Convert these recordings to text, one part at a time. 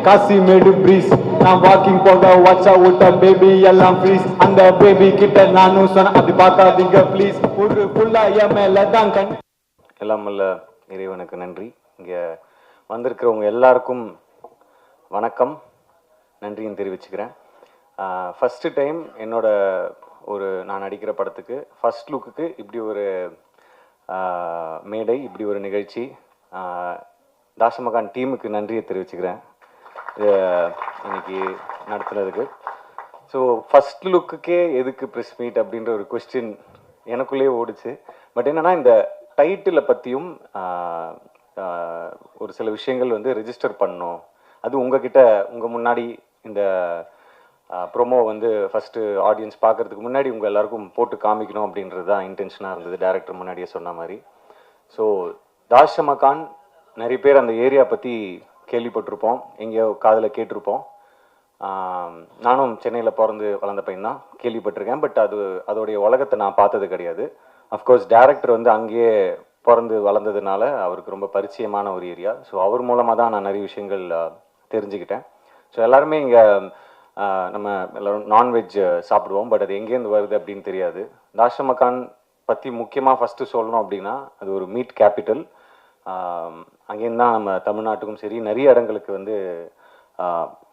Kasimedu breeze நான் walking போக வாட்சா விட்ட பேபி எல்லாம் ப்ளீஸ் அந்த பேபி கிட்ட நானும் சொன்ன அப்படி பார்க்காதீங்க ப்ளீஸ் ஒரு புல்லா என் மேல தான் கண். எல்லாம் வல்ல இறைவனுக்கு நன்றி. இங்கே வந்திருக்கிறவங்க எல்லாருக்கும் வணக்கம், நன்றியும் தெரிவிச்சுக்கிறேன். ஃபஸ்ட்டு டைம் என்னோட நான் நடிக்கிற படத்துக்கு ஃபஸ்ட் லுக்குக்கு இப்படி ஒரு மேடை, இப்படி ஒரு நிகழ்ச்சி. தாஷமகான் டீமுக்கு நன்றியை தெரிவிச்சுக்கிறேன் இன்னைக்கு நடத்துனதுக்கு. ஸோ ஃபஸ்ட் லுக்குக்கே எதுக்கு ப்ரெஸ் மீட் அப்படின்ற ஒரு கொஸ்டின் எனக்குள்ளேயே ஓடிச்சு. பட் என்னென்னா இந்த டைட்டிலை பற்றியும் ஒரு சில விஷயங்கள் வந்து ரெஜிஸ்டர் பண்ணணும். அது உங்கள் முன்னாடி இந்த ப்ரொமோ வந்து ஃபஸ்ட்டு ஆடியன்ஸ் பார்க்குறதுக்கு முன்னாடி உங்கள் எல்லாருக்கும் போட்டு காமிக்கணும் அப்படின்றது தான் இன்டென்ஷனாக இருந்தது, டைரக்டர் முன்னாடியே சொன்ன மாதிரி. ஸோ தாஷமகான் நிறைய பேர் அந்த ஏரியா பற்றி கேள்விப்பட்டிருப்போம், எங்கேயோ காதில் கேட்டிருப்போம். நானும் சென்னையில் பிறந்து வளர்ந்த பையன் தான், கேள்விப்பட்டிருக்கேன். பட் அதோடைய உலகத்தை நான் பார்த்தது கிடையாது. அஃப்கோர்ஸ் டைரக்டர் வந்து அங்கேயே பிறந்து வளர்ந்ததுனால அவருக்கு ரொம்ப பரிச்சயமான ஒரு ஏரியா. ஸோ அவர் மூலமாக தான் நான் நிறைய விஷயங்கள் தெரிஞ்சுக்கிட்டேன். ஸோ எல்லாருமே இங்கே நம்ம எல்லோரும் நான்வெஜ் சாப்பிடுவோம், பட் அது எங்கேருந்து வருது அப்படின்னு தெரியாது. தாஷமகான் பற்றி முக்கியமாக ஃபஸ்ட்டு சொல்லணும் அப்படின்னா அது ஒரு மீட் கேபிட்டல். அங்கேருந்து தான் நம்ம தமிழ்நாட்டுக்கும் சரி நிறைய இடங்களுக்கு வந்து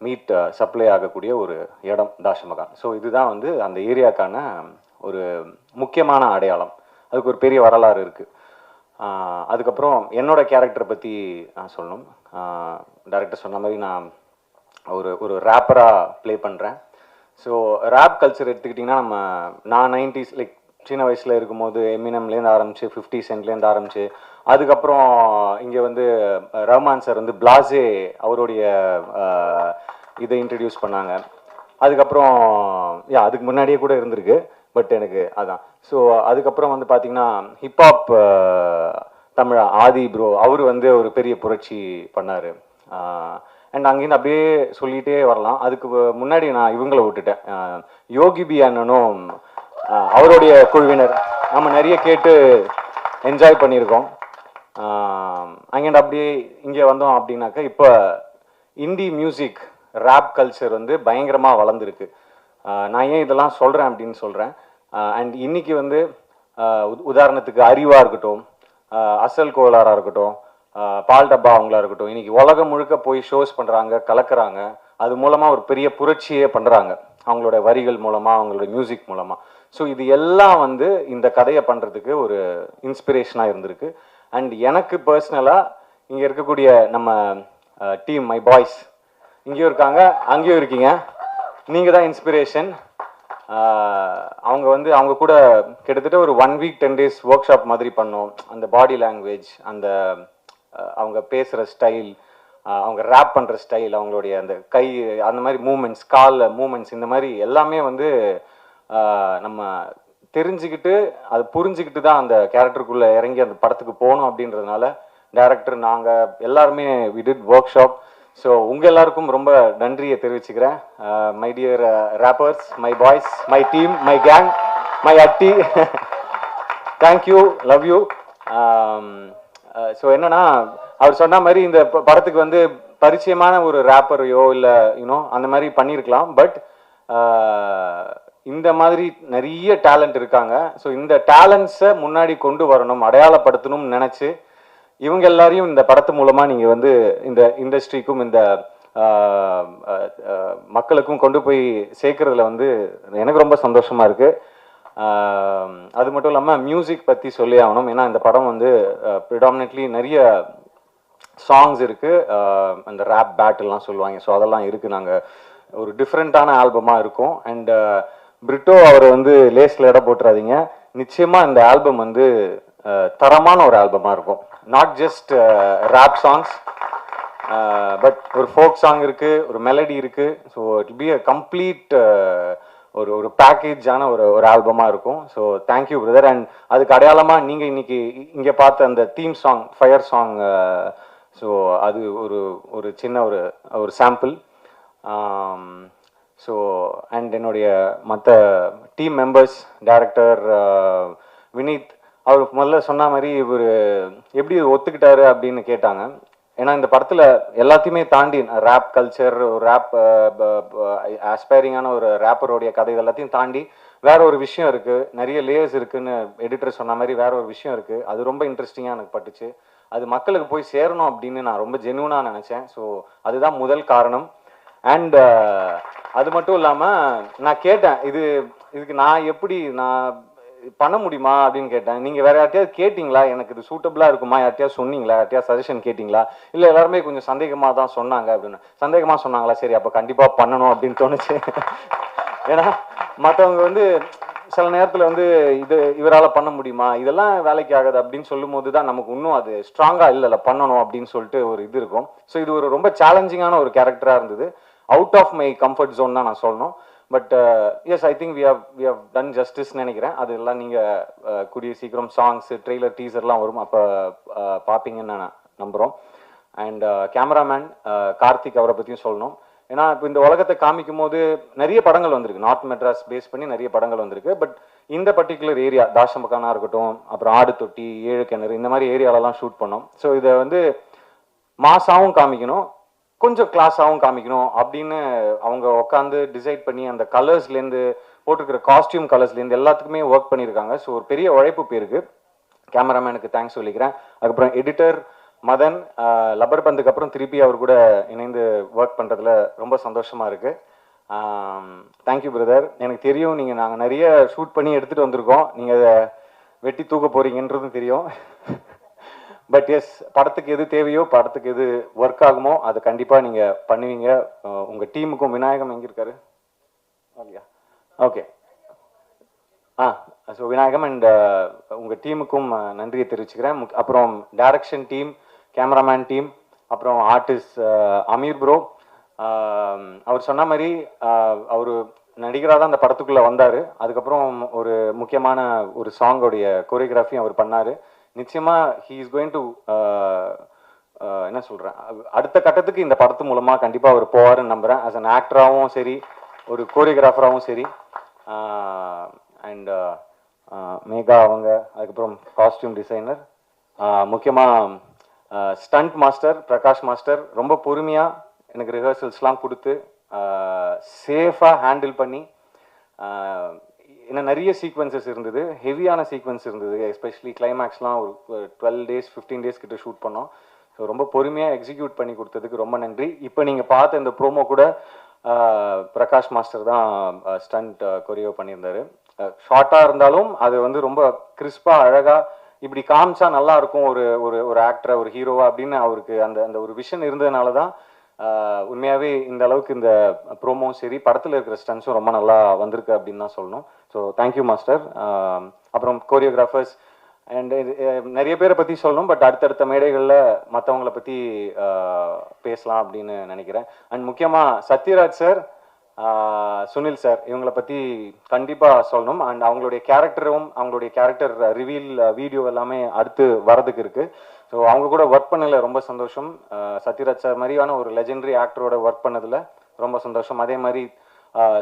மீட் சப்ளை ஆகக்கூடிய ஒரு இடம் தாஷமகான். ஸோ இதுதான் வந்து அந்த ஏரியாக்கான ஒரு முக்கியமான அடையாளம். அதுக்கு ஒரு பெரிய வரலாறு இருக்குது. அதுக்கப்புறம் என்னோட கேரக்டரை பற்றி நான் சொல்லணும். டைரக்டர் சொன்ன மாதிரி நான் ஒரு ரேப்பராக ப்ளே பண்ணுறேன். ஸோ ரேப் கல்ச்சர் எடுத்துக்கிட்டிங்கன்னா நான் 90s லைக் சின்ன வயசில் இருக்கும்போது எமினம்லேருந்து ஆரம்பிச்சு 50 சென்ட்லேருந்து ஆரம்பிச்சு அதுக்கப்புறம் இங்கே வந்து ரஹ்மான் சார் வந்து பிளாஸே அவருடைய இதை இன்ட்ரடியூஸ் பண்ணாங்க. அதுக்கப்புறம் அதுக்கு முன்னாடியே கூட இருந்திருக்கு, பட் எனக்கு அதான். ஸோ அதுக்கப்புறம் வந்து பார்த்திங்கன்னா ஹிப்ஹாப் தமிழ் ஆதி ப்ரோ அவர் வந்து ஒரு பெரிய புரட்சி பண்ணார். அண்ட் அங்கேருந்து அப்படியே சொல்லிகிட்டே வரலாம். அதுக்கு முன்னாடி நான் இவங்களை விட்டுட்டேன், யோகி பி அண்ணனும் அவருடைய குழுவினர் நம்ம நிறைய கேட்டு என்ஜாய் பண்ணியிருக்கோம். அங்கேருந்து அப்படியே இங்கே வந்தோம் அப்படின்னாக்கா இப்போ இந்தி மியூசிக் ரேப் கல்ச்சர் வந்து பயங்கரமாக வளர்ந்துருக்கு. நான் ஏன் இதெல்லாம் சொல்கிறேன் அப்படின்னு சொல்கிறேன். அண்ட் இன்னைக்கு வந்து உதாரணத்துக்கு அறிவாக இருக்கட்டும், அசல் கோளாராக இருக்கட்டும், பால் டப்பா அவங்களா இருக்கட்டும், இன்னைக்கு உலகம் முழுக்க போய் ஷோஸ் பண்ணுறாங்க, கலக்கிறாங்க. அது மூலமாக ஒரு பெரிய புரட்சியே பண்ணுறாங்க அவங்களோட வரிகள் மூலமாக, அவங்களோட மியூசிக் மூலமாக. ஸோ இது எல்லாம் வந்து இந்த கதையை பண்ணுறதுக்கு ஒரு இன்ஸ்பிரேஷனாக இருந்திருக்கு. அண்ட் எனக்கு பர்சனலாக இங்கே இருக்கக்கூடிய நம்ம டீம் மை பாய்ஸ் இங்கேயும் இருக்காங்க, அங்கேயும் இருக்கீங்க, நீங்கள் தான் இன்ஸ்பிரேஷன். அவங்க கூட கிட்டத்தட்ட ஒரு 1 வீக் 10 days ஒர்க் ஷாப் மாதிரி பண்ணோம். அந்த பாடி லாங்குவேஜ், அந்த அவங்க பேசுகிற ஸ்டைல், அவங்க ரேப் பண்ணுற ஸ்டைல், அவங்களுடைய அந்த கை அந்த மாதிரி மூமெண்ட்ஸ், கால் மூமெண்ட்ஸ், இந்த மாதிரி எல்லாமே வந்து நம்ம தெரிஞ்சுக்கிட்டு அது புரிஞ்சுக்கிட்டு தான் அந்த கேரக்டருக்குள்ளே இறங்கி அந்த படத்துக்கு போகணும் அப்படின்றதுனால டைரக்டர் நாங்கள் எல்லாருமே we did workshop. So உங்கள் எல்லாருக்கும் ரொம்ப நன்றியை தெரிவிச்சுக்கிறேன். My dear rappers, my boys, my team, my gang, my அட்டி, தேங்க்யூ, லவ் யூ. ஸோ என்னன்னா அவர் சொன்ன மாதிரி இந்த படத்துக்கு வந்து பரிச்சயமான ஒரு ரேப்பரையோ இல்லை அந்த மாதிரி பண்ணியிருக்கலாம். பட் இந்த மாதிரி நிறைய டேலண்ட் இருக்காங்க. ஸோ இந்த டேலண்ட்ஸை முன்னாடி கொண்டு வரணும், அடையாளப்படுத்தணும்னு நினச்சி இவங்க எல்லாரையும் இந்த படத்து மூலமாக நீங்கள் வந்து இந்த இண்டஸ்ட்ரிக்கும் இந்த மக்களுக்கும் கொண்டு போய் சேர்க்கறதுல வந்து எனக்கு ரொம்ப சந்தோஷமாக இருக்குது. அது மட்டும் இல்லாமல் மியூசிக் பற்றி சொல்லி ஆகணும். ஏன்னா இந்த படம் வந்து ப்ரிடாமினெட்லி நிறைய சாங்ஸ் இருக்குது, அந்த ரேப் பேட்டெல்லாம் சொல்லுவாங்க. ஸோ அதெல்லாம் இருக்குது. நாங்கள் ஒரு டிஃப்ரெண்ட்டான ஆல்பமாக இருக்கும். அண்ட் பிரிட்டோ அவர் வந்து லேஸில் இடம் போட்டுறாதீங்க, நிச்சயமாக இந்த ஆல்பம் வந்து தரமான ஒரு ஆல்பமாக இருக்கும். Not just rap songs, but ஒரு ஃபோக் சாங் இருக்குது, ஒரு மெலடி இருக்குது. So it be a complete ஒரு பேக்கேஜான ஒரு ஆல்பமாக இருக்கும். So thank you brother. அண்ட் அதுக்கு அடையாளமாக நீங்கள் இன்னைக்கு இங்கே பார்த்த அந்த theme song, fire song, so அது ஒரு சின்ன ஒரு சாம்பிள். ஸோ அண்ட் என்னுடைய மற்ற டீம் மெம்பர்ஸ், டைரக்டர் வினீத், அவர் முதல்ல சொன்ன மாதிரி இவர் எப்படி ஒத்துக்கிட்டாரு அப்படின்னு கேட்டாங்க. ஏன்னா இந்த படத்தில் எல்லாத்தையுமே தாண்டி ரேப் கல்ச்சர், ரேப் ஆஸ்பைரிங்கான ஒரு ரேப்பருடைய கதை எல்லாத்தையும் தாண்டி வேற ஒரு விஷயம் இருக்குது, நிறைய லேயர்ஸ் இருக்குன்னு எடிட்டர் சொன்ன மாதிரி வேற ஒரு விஷயம் இருக்குது. அது ரொம்ப இன்ட்ரெஸ்டிங்காக எனக்கு பட்டுச்சு. அது மக்களுக்கு போய் சேரணும் அப்படின்னு நான் ரொம்ப ஜென்யூனாக நினச்சேன். ஸோ அதுதான் முதல் காரணம். அண்ட் அது மட்டும் இல்லாமல் நான் கேட்டேன், இதுக்கு நான் பண்ண முடியுமா அப்படின்னு கேட்டேன். நீங்கள் வேற யார்ட்டையாவது கேட்டிங்களா, எனக்கு இது சூட்டபிளாக இருக்குமா, யார்ட்டையாவது சொன்னீங்களா, யார்ட்டையாவது சஜஷன் கேட்டிங்களா? இல்லை எல்லாருமே கொஞ்சம் சந்தேகமாக தான் சொன்னாங்க அப்படின்னு. சந்தேகமாக சொன்னாங்களா, சரி அப்போ கண்டிப்பாக பண்ணணும் அப்படின்னு தோணுச்சு. ஏன்னா மற்றவங்க வந்து சில நேரத்தில் வந்து இவரால் பண்ண முடியுமா, இதெல்லாம் வேலைக்கு ஆகுது அப்படின்னு சொல்லும் போது தான் நமக்கு இன்னும் அது ஸ்ட்ராங்காக இல்லை பண்ணணும் அப்படின்னு சொல்லிட்டு ஒரு இது இருக்கும். ஸோ இது ஒரு ரொம்ப சேலஞ்சிங்கான ஒரு கேரக்டராக இருந்தது. Out of my comfort zone தான் நான் சொல்லணும். But yes, I think we have done ஜஸ்டிஸ்ன்னு நினைக்கிறேன். அதெல்லாம் நீங்கள் கூடிய சீக்கிரம் சாங்ஸ், ட்ரெய்லர், டீசர்லாம் வரும், அப்போ பார்ப்பீங்கன்னு நான் நம்புகிறோம். அண்ட் கேமராமேன் கார்த்திக், அவரை பற்றியும் சொல்லணும். ஏன்னா இப்போ இந்த உலகத்தை காமிக்கும் போது நிறைய படங்கள் வந்திருக்கு, நார்த் மெட்ராஸ் பேஸ் பண்ணி நிறைய படங்கள் வந்திருக்கு. பட் இந்த பர்டிகுலர் ஏரியா, தாஷம்பக்கானா இருக்கட்டும், அப்புறம் ஆடு தொட்டி, ஏழு கிணறு, இந்த மாதிரி ஏரியாலலாம் ஷூட் பண்ணோம். ஸோ இதை வந்து மாசாவும் காமிக்கணும், கொஞ்சம் கிளாஸாகவும் காமிக்கணும் அப்படின்னு அவங்க உட்காந்து டிசைட் பண்ணி அந்த கலர்ஸ்லேருந்து, போட்டிருக்கிற காஸ்டியூம் கலர்ஸ்லேருந்து எல்லாத்துக்குமே ஒர்க் பண்ணியிருக்காங்க. ஸோ ஒரு பெரிய உழைப்பு போயிருக்கு. கேமராமேனுக்கு தேங்க்ஸ் சொல்லிக்கிறேன். அதுக்கப்புறம் எடிட்டர் மதன், லப்பர் பந்துக்கு அப்புறம் திருப்பி அவர் கூட இணைந்து ஒர்க் பண்ணுறதுல ரொம்ப சந்தோஷமாக இருக்குது. Thank you brother. எனக்கு தெரியும் நாங்கள் நிறைய ஷூட் பண்ணி எடுத்துகிட்டு வந்திருக்கோம், நீங்கள் அதை வெட்டி தூக்க போகிறீங்கன்றதும் தெரியும். பட் எஸ், படத்துக்கு எது தேவையோ, படத்துக்கு எது ஒர்க் ஆகுமோ அதை கண்டிப்பாக நீங்கள் பண்ணுவீங்க. உங்கள் டீமுக்கும், விநாயகம் எங்கே இருக்காரு, ஓகே, ஸோ விநாயகம் அண்ட் உங்கள் டீமுக்கும் நன்றியை தெரிவிச்சுக்கிறேன். அப்புறம் டைரக்ஷன் டீம், கேமராமேன் டீம், அப்புறம் ஆர்டிஸ்ட் அமீர் ப்ரோ. அவர் சொன்ன மாதிரி அவர் நடிகராக தான் அந்த படத்துக்குள்ளே வந்தார். அதுக்கப்புறம் ஒரு முக்கியமான ஒரு சாங்கோடைய கோரியோகிராஃபியும் அவர் பண்ணார். நிச்சயமாக ஹீ இஸ் கோயிங் டு என்ன சொல்கிறேன், அடுத்த கட்டத்துக்கு இந்த படத்து மூலமாக கண்டிப்பாக அவர் போவாருன்னு நம்புகிறேன். ஆஸ் அன் ஆக்டராகவும் சரி, ஒரு கோரியோகிராஃபராகவும் சரி. அண்ட் மேகா அவங்க, அதுக்கப்புறம் காஸ்டியூம் டிசைனர், முக்கியமாக ஸ்டண்ட் மாஸ்டர் பிரகாஷ் மாஸ்டர், ரொம்ப பொறுமையாக எனக்கு ரிஹர்சல்ஸ்லாம் கொடுத்து சேஃபாக ஹேண்டில் பண்ணி, ஏன்னா நிறைய சீக்வன்சஸ் இருந்தது, ஹெவியான சீக்வன்ஸ் இருந்தது, எஸ்பெஷலி கிளைமேக்ஸ்லாம் ஒரு 12 days 15 days கிட்ட ஷூட் பண்ணோம். ஸோ ரொம்ப பொறுமையாக எக்ஸிக்யூட் பண்ணி கொடுத்ததுக்கு ரொம்ப நன்றி. இப்போ நீங்கள் பார்த்த இந்த ப்ரோமோ கூட பிரகாஷ் மாஸ்டர் தான் ஸ்டண்ட் கொரியோ பண்ணியிருந்தாரு. ஷார்ட்டாக இருந்தாலும் அது வந்து ரொம்ப கிறிஸ்பாக அழகாக இப்படி காமிச்சா நல்லா இருக்கும் ஒரு ஒரு ஆக்டரை, ஒரு ஹீரோவா அப்படின்னு அவருக்கு அந்த ஒரு விஷன் இருந்ததுனால தான் உண்மையாகவே இந்த அளவுக்கு இந்த ப்ரோமோவும் சரி, படத்தில் இருக்கிற ஸ்டன்ஸும் ரொம்ப நல்லா வந்திருக்கு அப்படின்னு தான் சொல்லணும். So thank you master. அப்புறம் கோரியோகிராஃபர்ஸ் அண்ட் நிறைய பேரை பற்றி சொல்லணும், பட் அடுத்தடுத்த மேடைகளில் மற்றவங்களை பற்றி பேசலாம் அப்படின்னு நினைக்கிறேன். அண்ட் முக்கியமாக சத்யராஜ் சார், சுனில் சார், இவங்களை பற்றி கண்டிப்பாக சொல்லணும். அண்ட் அவங்களுடைய கேரக்டர் ரிவீல் வீடியோ எல்லாமே அடுத்து வரதுக்கு இருக்குது. ஸோ அவங்க கூட ஒர்க் பண்ணதில் ரொம்ப சந்தோஷம். சத்யராஜ் சார் மாதிரியான ஒரு லெஜெண்டரி ஆக்டரோட ஒர்க் பண்ணதில் ரொம்ப சந்தோஷம். அதே மாதிரி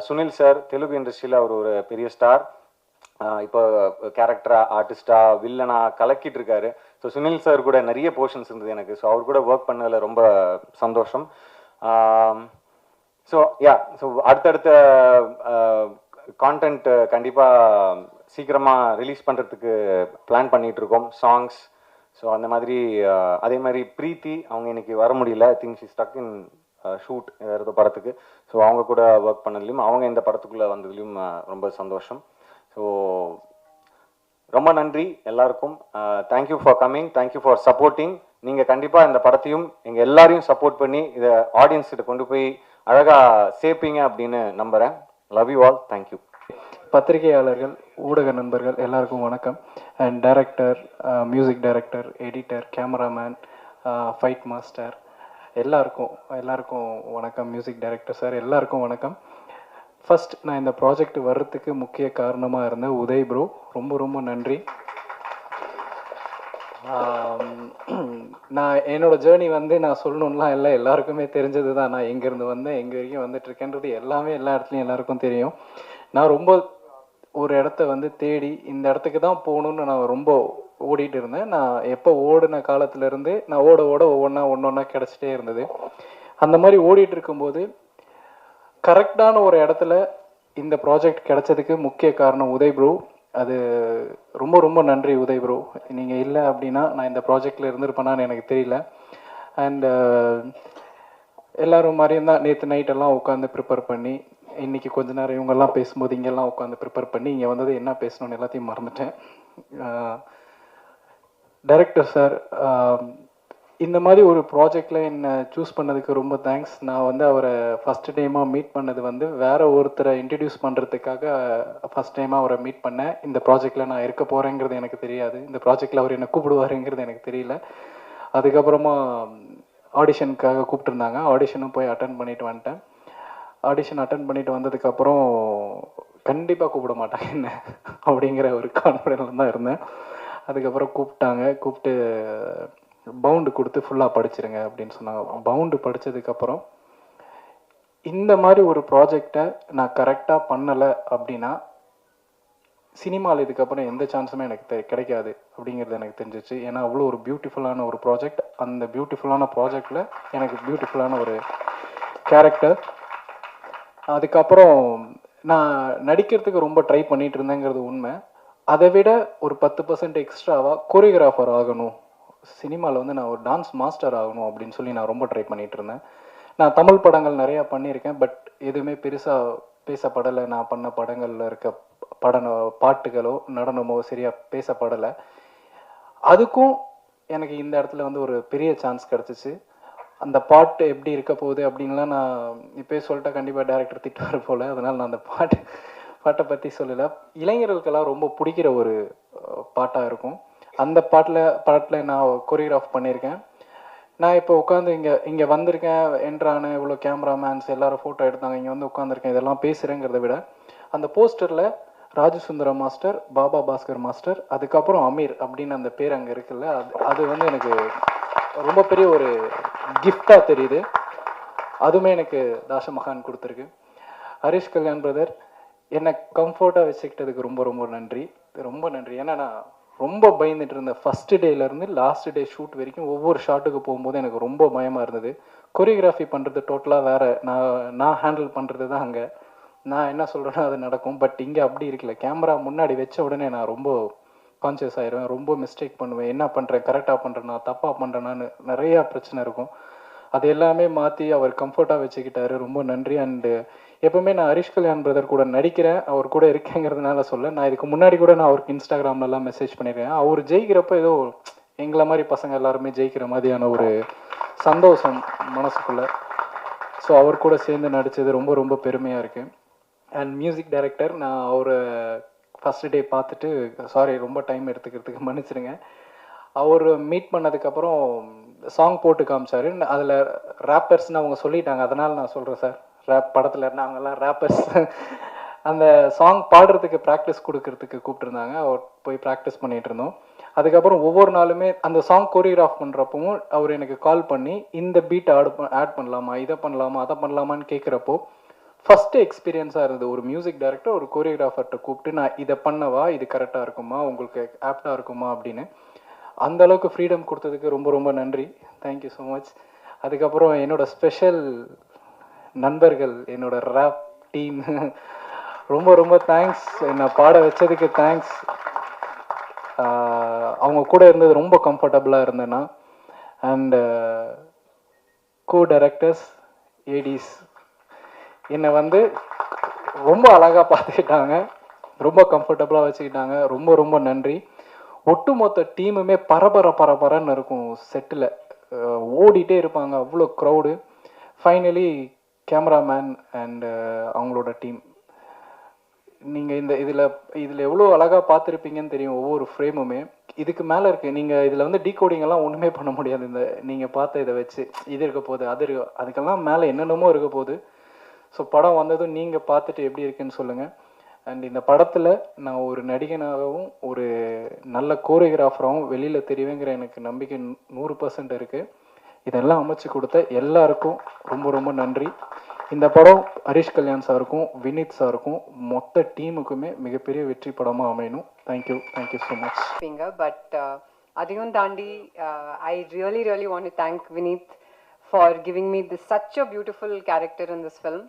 சுனில் சார் தெலுங்கு இண்டஸ்ட்ரியில் அவர் ஒரு பெரிய ஸ்டார், இப்போ கேரக்டரா, ஆர்டிஸ்டா, வில்லனா கலக்கிட்டு இருக்காரு. ஸோ சுனில் சார் கூட நிறைய போர்ஷன்ஸ் இருந்தது எனக்கு. ஸோ அவர் கூட ஒர்க் பண்ணதில் ரொம்ப சந்தோஷம். ஸோ அடுத்தடுத்த கான்டென்ட் கண்டிப்பாக சீக்கிரமாக ரிலீஸ் பண்ணுறதுக்கு பிளான் பண்ணிகிட்டு இருக்கோம், சாங்ஸ். ஸோ அந்த மாதிரி அதே மாதிரி ப்ரீத்தி, அவங்க இன்னைக்கு வர முடியல, I think she stuck in shoot ஏதோ படத்துக்கு. ஸோ அவங்க கூட ஒர்க் பண்ணதுலையும், அவங்க இந்த படத்துக்குள்ளே வந்ததுலையும் ரொம்ப சந்தோஷம். ஸோ ரொம்ப நன்றி எல்லாருக்கும். Thank you for coming, thank you for supporting. நீங்கள் கண்டிப்பாக இந்த படத்தையும் எங்கள் எல்லாரையும் சப்போர்ட் பண்ணி இதை ஆடியன்ஸ் கிட்ட கொண்டு போய் அழகாக சேர்ப்பீங்க அப்படின்னு நம்புகிறேன். Love you all, thank you. பத்திரிகையாளர்கள், ஊடக நண்பர்கள் எல்லாருக்கும் வணக்கம். And director, music director, editor, cameraman, fight master எல்லாருக்கும் வணக்கம். மியூசிக் டைரக்டர் சார் எல்லாருக்கும் வணக்கம். ஃபர்ஸ்ட், நான் இந்த ப்ராஜெக்ட் வர்றதுக்கு முக்கிய காரணமாக இருந்த உதய் ப்ரோ, ரொம்ப ரொம்ப நன்றி. நான் என்னோட ஜேர்னி வந்து நான் சொல்லணும்லாம் இல்லை, எல்லாருக்குமே தெரிஞ்சது தான். நான் எங்கேருந்து வந்தேன், எங்கே வரைக்கும் வந்துட்டு இருக்கேன்றது எல்லாமே எல்லா இடத்துலையும் எல்லாருக்கும் தெரியும். நான் ரொம்ப ஒரு இடத்த வந்து தேடி இந்த இடத்துக்கு தான் போகணுன்னு நான் ரொம்ப ஓடிட்டு இருந்தேன். நான் எப்போ ஓடின காலத்துலேருந்து நான் ஓட ஓட ஒவ்வொன்றா கிடச்சிட்டே இருந்தது. அந்த மாதிரி ஓடிட்டு இருக்கும்போது கரெக்டான ஒரு இடத்துல இந்த ப்ராஜெக்ட் கிடைச்சதுக்கு முக்கிய காரணம் உதய் ப்ரோ. அது ரொம்ப ரொம்ப நன்றி உதய் ப்ரோ. நீங்கள் இல்லை அப்படின்னா நான் இந்த ப்ராஜெக்டில் இருந்திருப்பேனான்னு எனக்கு தெரியல. அண்ட் எல்லோரும் மாதிரியும் தான் நேற்று நைட்டெல்லாம் உட்காந்து ப்ரிப்பேர் பண்ணி, இன்றைக்கி கொஞ்ச நேரம் இவங்கெல்லாம் பேசும்போது இங்கெல்லாம் உட்காந்து ப்ரிப்பேர் பண்ணி இங்கே வந்தது என்ன பேசணும்னு எல்லாத்தையும் மறந்துட்டேன். டைரக்டர் சார், இந்த மாதிரி ஒரு ப்ராஜெக்டில் என்னை சூஸ் பண்ணதுக்கு ரொம்ப தேங்க்ஸ். நான் வந்து அவரை ஃபஸ்ட்டு டைமாக மீட் பண்ணது வந்து வேறு ஒருத்தரை இன்ட்ரடியூஸ் பண்ணுறதுக்காக ஃபஸ்ட் டைமாக அவரை மீட் பண்ணேன். இந்த ப்ராஜெக்டில் நான் இருக்க போகிறேங்கிறது எனக்கு தெரியாது. இந்த ப்ராஜெக்டில் அவர் என்னை கூப்பிடுவாருங்கிறது எனக்கு தெரியல. அதுக்கப்புறமா ஆடிஷனுக்காக கூப்பிட்டுருந்தாங்க. ஆடிஷனும் போய் அட்டன் பண்ணிட்டு வந்துட்டேன். ஆடிஷன் அட்டன் பண்ணிட்டு வந்ததுக்கப்புறம் கண்டிப்பாக கூப்பிட மாட்டாங்க என்ன அப்படிங்கிற ஒரு கான்ஃபிடென்ஸில் தான் இருந்தேன். அதுக்கப்புறம் கூப்பிட்டு பவுண்டு கொடுத்து ஃபுல்லாக படிச்சிருங்க அப்படின்னு சொன்னாங்க. பவுண்டு படித்ததுக்கப்புறம் இந்த மாதிரி ஒரு ப்ராஜெக்டை நான் கரெக்டாக பண்ணலை அப்படின்னா சினிமாவில் இதுக்கப்புறம் எந்த சான்ஸுமே எனக்கு கிடைக்காது அப்படிங்கிறது எனக்கு தெரிஞ்சிச்சு. ஏன்னா அவ்வளோ ஒரு பியூட்டிஃபுல்லான ஒரு ப்ராஜெக்ட். அந்த பியூட்டிஃபுல்லான ப்ராஜெக்டில் எனக்கு பியூட்டிஃபுல்லான ஒரு கேரக்டர். அதுக்கப்புறம் நான் நடிக்கிறதுக்கு ரொம்ப ட்ரை பண்ணிகிட்டு இருந்தேங்கிறது உண்மை. அதை விட ஒரு 10% எக்ஸ்ட்ராவாக கோரியோகிராஃபர் ஆகணும், சினிமாவில் வந்து நான் ஒரு டான்ஸ் மாஸ்டர் ஆகணும் அப்படின்னு சொல்லி நான் ரொம்ப ட்ரை பண்ணிகிட்டு இருந்தேன். நான் தமிழ் படங்கள் நிறையா பண்ணியிருக்கேன். பட் எதுவுமே பெருசாக பேசப்படலை. நான் பண்ண படங்களில் இருக்க பாட்டுகளோ நடனமோ சரியாக பேசப்படலை. அதுக்கும் எனக்கு இந்த இடத்துல வந்து ஒரு பெரிய சான்ஸ் கிடச்சிச்சு. அந்த பாட்டு எப்படி இருக்க போகுது அப்படின்லாம் நான் இப்போயே சொல்லிட்டேன், கண்டிப்பாக டேரக்டர் திட்டுவார் போல். அதனால் நான் அந்த பாட்டை பற்றி சொல்லலை. இளைஞர்களுக்கெல்லாம் ரொம்ப பிடிக்கிற ஒரு பாட்டாக இருக்கும். அந்த பாட்டில் நான் கொரியோகிராஃப் பண்ணியிருக்கேன். நான் இப்போ உட்காந்து இங்கே வந்திருக்கேன், என்ட்ரான இவ்வளோ கேமராமேன்ஸ் எல்லோரும் ஃபோட்டோ எடுத்தாங்க, இங்கே வந்து உட்காந்துருக்கேன், இதெல்லாம் பேசுகிறேங்கிறத விட அந்த போஸ்டரில் ராஜசுந்தரம் மாஸ்டர், பாபா பாஸ்கர் மாஸ்டர், அதுக்கப்புறம் அமீர் அப்படின்னு அந்த பேர் அங்கே இருக்குல்ல, அது வந்து எனக்கு ரொம்ப பெரிய ஒரு கிஃப்டாக தெரியுது. அதுவுமே எனக்கு தாஷமகான் கொடுத்துருக்கு. ஹரிஷ் கல்யாண் பிரதர் என்னை கம்ஃபர்ட்டாக வச்சுக்கிட்டதுக்கு ரொம்ப ரொம்ப நன்றி, ரொம்ப நன்றி. ஏன்னா நான் ரொம்ப பயந்துட்டு இருந்தேன். ஃபஸ்ட்டு டேலேருந்து லாஸ்ட் டே ஷூட் வரைக்கும் ஒவ்வொரு ஷாட்டுக்கு போகும்போது எனக்கு ரொம்ப பயமாக இருந்தது. கொரியோகிராஃபி பண்ணுறது டோட்டலாக வேறு, நான் ஹேண்டில் பண்ணுறது தான் அங்கே. நான் என்ன சொல்கிறேன்னா அது நடக்கும். பட் இங்கே அப்படி இருக்கல. கேமரா முன்னாடி வச்ச உடனே நான் ரொம்ப கான்சியஸ் ஆயிடுவேன், ரொம்ப மிஸ்டேக் பண்ணுவேன். என்ன பண்ணுறேன், கரெக்டாக பண்ணுறேன்னா தப்பாக பண்ணுறேன்னான்னு நிறையா பிரச்சனை இருக்கும். அது எல்லாமே மாற்றி அவர் கம்ஃபர்ட்டாக வச்சுக்கிட்டாரு. ரொம்ப நன்றி. அண்டு எப்போவுமே நான் ஹரிஷ் கல்யாண் பிரதர் கூட நடிக்கிறேன், அவர் கூட இருக்கேங்கிறதுனால சொல்ல. நான் இதுக்கு முன்னாடி கூட நான் அவருக்கு இன்ஸ்டாகிராம்லலாம் மெசேஜ் பண்ணியிருக்கேன். அவர் ஜெயிக்கிறப்ப ஏதோ எங்களை மாதிரி பசங்க எல்லாருமே ஜெயிக்கிற மாதிரியான ஒரு சந்தோஷம் மனசுக்குள்ளே. ஸோ அவர் கூட சேர்ந்து நடித்தது ரொம்ப ரொம்ப பெருமையாக இருக்குது. அண்ட் மியூசிக் டைரக்டர், நான் அவரை ஃபஸ்ட்டு டே பார்த்துட்டு, சாரி ரொம்ப டைம் எடுத்துக்கிறதுக்கு மன்னிச்சிடுங்க. அவர் மீட் பண்ணதுக்கப்புறம் சாங் போட்டு காமிச்சார். அதில் ரேப்பர்ஸ்னு அவங்க சொல்லிட்டாங்க, அதனால் நான் சொல்கிறேன் சார். ரேப் படத்தில் இருந்தால் அவங்கெல்லாம் ரேப்பர்ஸ். அந்த சாங் பாடுறதுக்கு ப்ராக்டிஸ் கொடுக்கறதுக்கு கூப்பிட்டுருந்தாங்க. அவர் போய் ப்ராக்டிஸ் பண்ணிகிட்டு இருந்தோம். அதுக்கப்புறம் ஒவ்வொரு நாளுமே அந்த சாங் கோரியோகிராஃப் பண்ணுறப்பவும் அவர் எனக்கு கால் பண்ணி இந்த பீட்டை ஆட் பண்ணலாமா, இதை பண்ணலாமா, அதை பண்ணலாமான்னு கேட்குறப்போ ஃபஸ்ட்டு எக்ஸ்பீரியன்ஸாக இருந்தது. ஒரு மியூசிக் டைரக்டர் ஒரு கோரியோகிராஃபர்கிட்ட கூப்பிட்டு நான் இதை பண்ணவா, இது கரெக்டாக இருக்குமா, உங்களுக்கு ஆப்டாக இருக்குமா அப்படின்னு அந்த அளவுக்கு ஃப்ரீடம் கொடுத்ததுக்கு ரொம்ப ரொம்ப நன்றி. Thank you so much. அதுக்கப்புறம் என்னோடய ஸ்பெஷல் நண்பர்கள், என்னோடய ரேப் டீம், ரொம்ப ரொம்ப தேங்க்ஸ். என்னை பாட வச்சதுக்கு தேங்க்ஸ். அவங்க கூட இருந்தது ரொம்ப கம்ஃபர்டபுளாக இருந்தேன்னா. அண்டு கோ டைரக்டர்ஸ், ஏடிஸ் என்னை வந்து ரொம்ப அழகாக பார்த்துக்கிட்டாங்க, ரொம்ப கம்ஃபர்டபுளாக வச்சுக்கிட்டாங்க. ரொம்ப ரொம்ப நன்றி. ஒட்டுமொத்த டீமுமே பரபரன்னு இருக்கும். செட்டில் ஓடிட்டே இருப்பாங்க, அவ்வளோ க்ரௌடு. ஃபைனலி கேமராமேன் அண்டு அவங்களோட டீம், நீங்கள் இதில் எவ்வளோ அழகாக பார்த்துருப்பீங்கன்னு தெரியும். ஒவ்வொரு ஃப்ரேமுமே இதுக்கு மேலே இருக்குது. நீங்கள் இதில் வந்து டீகோடிங்கெல்லாம் ஒன்றுமே பண்ண முடியாது. இந்த நீங்கள் பார்த்த இதை வச்சு இது இருக்க போகுது, அதுக்கெல்லாம் மேலே என்னென்னமோ இருக்க போகுது. ஸோ படம் வந்ததும் நீங்கள் பார்த்துட்டு எப்படி இருக்குன்னு சொல்லுங்கள். அண்ட் இந்த படத்தில் நான் ஒரு நடிகனாகவும் ஒரு நல்ல கோரியோகிராஃபராகவும் வெளியில் தெரிவேங்கிற எனக்கு நம்பிக்கை 100% இருக்குது. இதெல்லாம் அமைச்சு கொடுத்த எல்லாருக்கும் ரொம்ப ரொம்ப நன்றி. இந்த படம் ஹரிஷ் கல்யாண் சாருக்கும் வினித் சாருக்கும் மொத்த டீமுக்குமே மிகப்பெரிய வெற்றி படமாக அமையணும். Thank you so much. பட் அதையும் தாண்டி I really want to thank Vineeth for giving me this such a beautiful character in this film.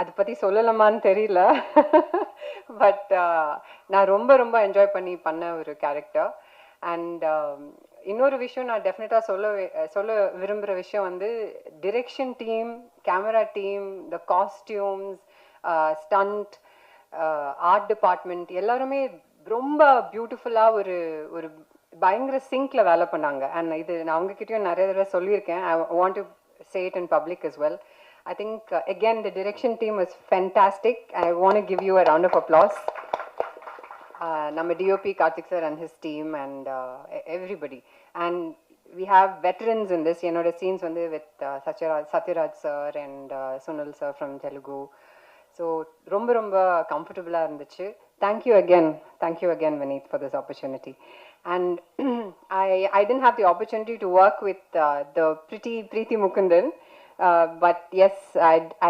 அதை பற்றி சொல்லலாமான்னு தெரியல. பட் நான் ரொம்ப என்ஜாய் பண்ண ஒரு கேரக்டர். அண்ட் இன்னொரு விஷயம் நான் டெஃபினட்டாக சொல்ல விரும்புகிற விஷயம் வந்து direction team, camera team, the costumes, stunt, art department எல்லாருமே ரொம்ப பியூட்டிஃபுல்லாக ஒரு பயங்கர சிங்கில் வேலை பண்ணாங்க. அண்ட் இது நான் அவங்ககிட்டயும் நிறைய தடவை சொல்லியிருக்கேன். I want to say it in public as well. I think again the direction team was fantastic. I want to give you a round of applause. Nama DOP Karthik sir and his team and everybody. And we have veterans in this. You know, the scenes வந்து with Satyaraj sir and Sunil sir from Telugu. So ரொம்ப comfortable இருந்துச்சு. Thank you again Vineet for this opportunity. And I didn't have the opportunity to work with the pretty Preeti Mukundan. But yes,